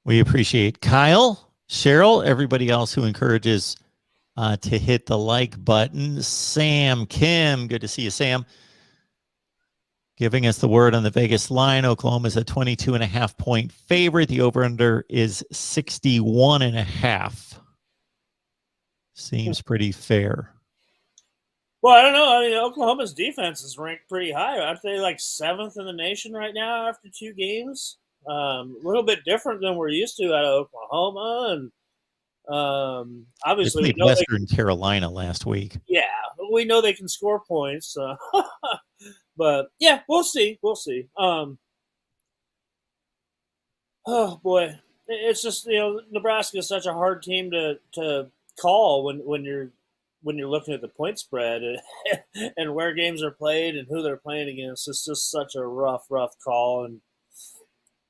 We appreciate Kyle, Cheryl, everybody else who encourages to hit the like button. Sam, Kim, good to see you, Sam. Giving us the word on the Vegas line. Oklahoma is a 22.5-point favorite. The over-under is 61.5. Seems pretty fair. Well, I don't know. I mean, Oklahoma's defense is ranked pretty high. Aren't they like seventh in the nation right now after 2 games? A little bit different than we're used to out of Oklahoma, and They obviously we played know Western Carolina last week. yeah, we know they can score points. But yeah, we'll see. We'll see. Oh boy, it's just Nebraska is such a hard team to call when you're looking at the point spread and where games are played and who they're playing against. It's just such a rough call. And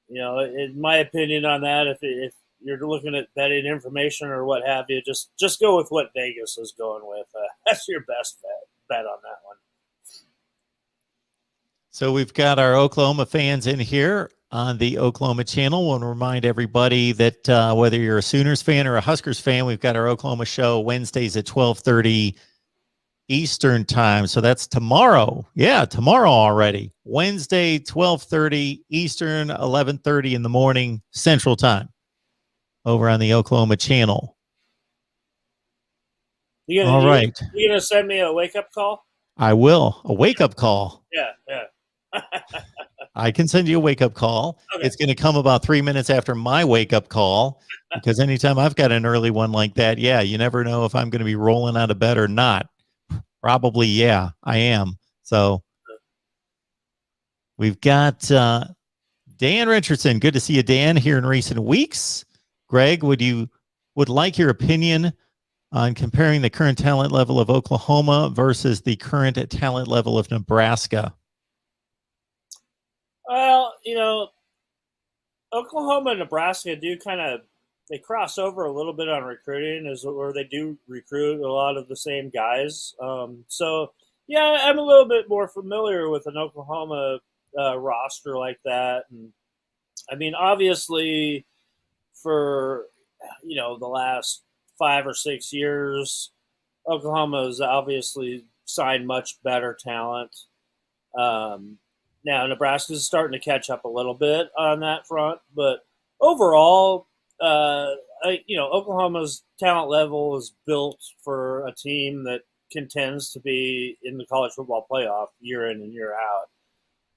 in my opinion on that, if you're looking at betting information or what have you, just go with what Vegas is going with. That's your best bet on that one. So we've got our Oklahoma fans in here on the Oklahoma channel. Want to remind everybody that whether you're a Sooners fan or a Huskers fan, we've got our Oklahoma show Wednesdays at 12:30 Eastern time. So that's tomorrow. Yeah, tomorrow already. Wednesday, 12:30 Eastern, 11:30 in the morning Central time over on the Oklahoma channel. All right. You gonna send me a wake up call? I will. A wake up call. Yeah. I can send you a wake up call. Okay. It's going to come about 3 minutes after my wake up call because anytime I've got an early one like that, yeah, you never know if I'm going to be rolling out of bed or not. Probably, yeah, I am. So we've got Dan Richardson. Good to see you, Dan, here in recent weeks. Greg, would like your opinion on comparing the current talent level of Oklahoma versus the current talent level of Nebraska? Well, Oklahoma and Nebraska do they cross over a little bit on recruiting, where they do recruit a lot of the same guys. So yeah, I'm a little bit more familiar with an Oklahoma roster like that, and I mean, obviously, for the last 5 or 6 years, Oklahoma has obviously signed much better talent. Now Nebraska is starting to catch up a little bit on that front, but overall, Oklahoma's talent level is built for a team that contends to be in the college football playoff year in and year out,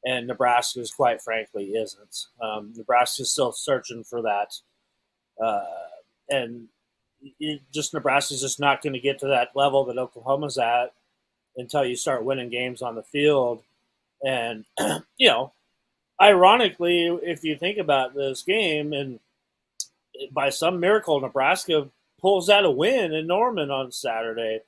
and Nebraska's quite frankly isn't. Nebraska's still searching for that, and Nebraska's just not going to get to that level that Oklahoma's at until you start winning games on the field. And, ironically, if you think about this game, and by some miracle, Nebraska pulls out a win in Norman on Saturday,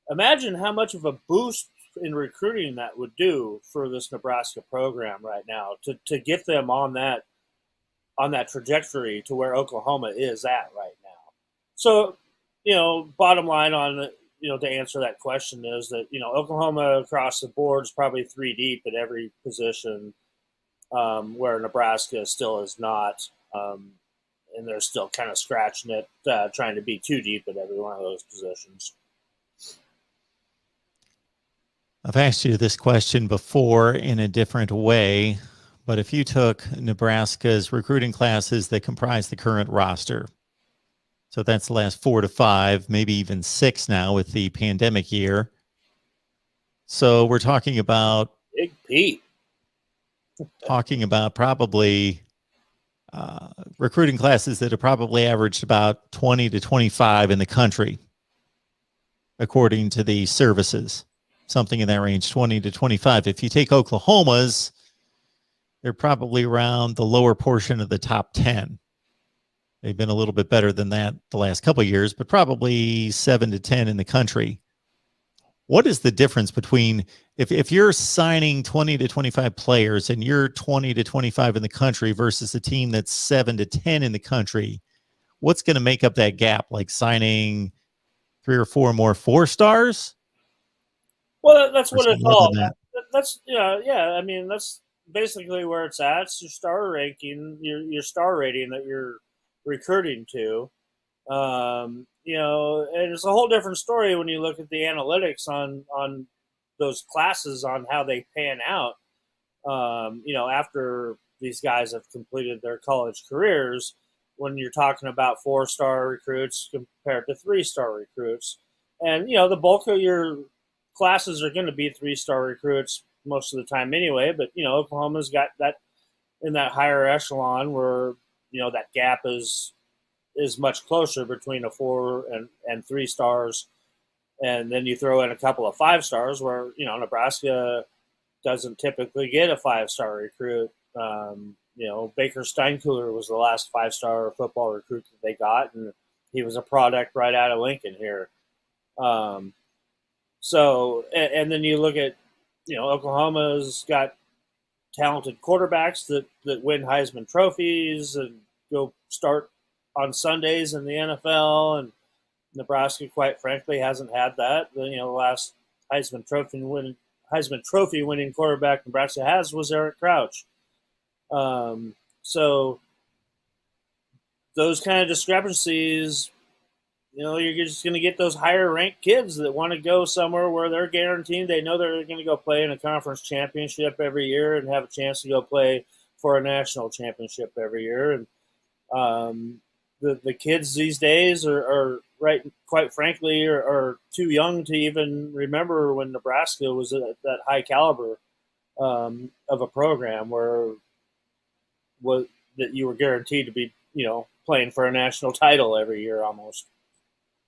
imagine how much of a boost in recruiting that would do for this Nebraska program right now to get them on that trajectory to where Oklahoma is at right now. So, bottom line on to answer that question is that, Oklahoma across the board is probably 3 deep at every position, where Nebraska still is not. And they're still kind of scratching it, trying to be 2 deep at every one of those positions. I've asked you this question before in a different way, but if you took Nebraska's recruiting classes that comprise the current roster, so that's the last 4 to 5, maybe even 6 now with the pandemic year. So we're talking about Big Pete. Talking about probably recruiting classes that have probably averaged about 20 to 25 in the country, according to the services, something in that range, 20 to 25. If you take Oklahoma's, they're probably around the lower portion of the top 10. They've been a little bit better than that the last couple of years, but probably 7 to 10 in the country. What is the difference between if you're signing 20 to 25 players and you're 20 to 25 in the country versus a team that's 7 to 10 in the country? What's going to make up that gap? Like signing 3 or 4 more 4-stars? Well, that's what it's all. That's yeah. I mean, that's basically where it's at. It's your star ranking, your star rating that you're recruiting to. And it's a whole different story when you look at the analytics on those classes on how they pan out. After these guys have completed their college careers, when you're talking about 4-star recruits compared to 3-star recruits, and the bulk of your classes are going to be 3-star recruits most of the time anyway. But Oklahoma's got that in that higher echelon where that gap is much closer between a 4 and 3 stars, and then you throw in a couple of 5 stars where Nebraska doesn't typically get a 5-star recruit. Baker Steinkuhler was the last 5-star football recruit that they got, and he was a product right out of Lincoln here. And then you look at Oklahoma's got talented quarterbacks that win Heisman trophies and go start on Sundays in the NFL, and Nebraska, quite frankly, hasn't had that. The last Heisman Trophy winning quarterback Nebraska has was Eric Crouch. So those kind of discrepancies, you're just going to get those higher ranked kids that want to go somewhere where they're guaranteed they know they're going to go play in a conference championship every year and have a chance to go play for a national championship every year. And the kids these days are right, quite frankly, are too young to even remember when Nebraska was at that high caliber of a program where that you were guaranteed to be, playing for a national title every year almost.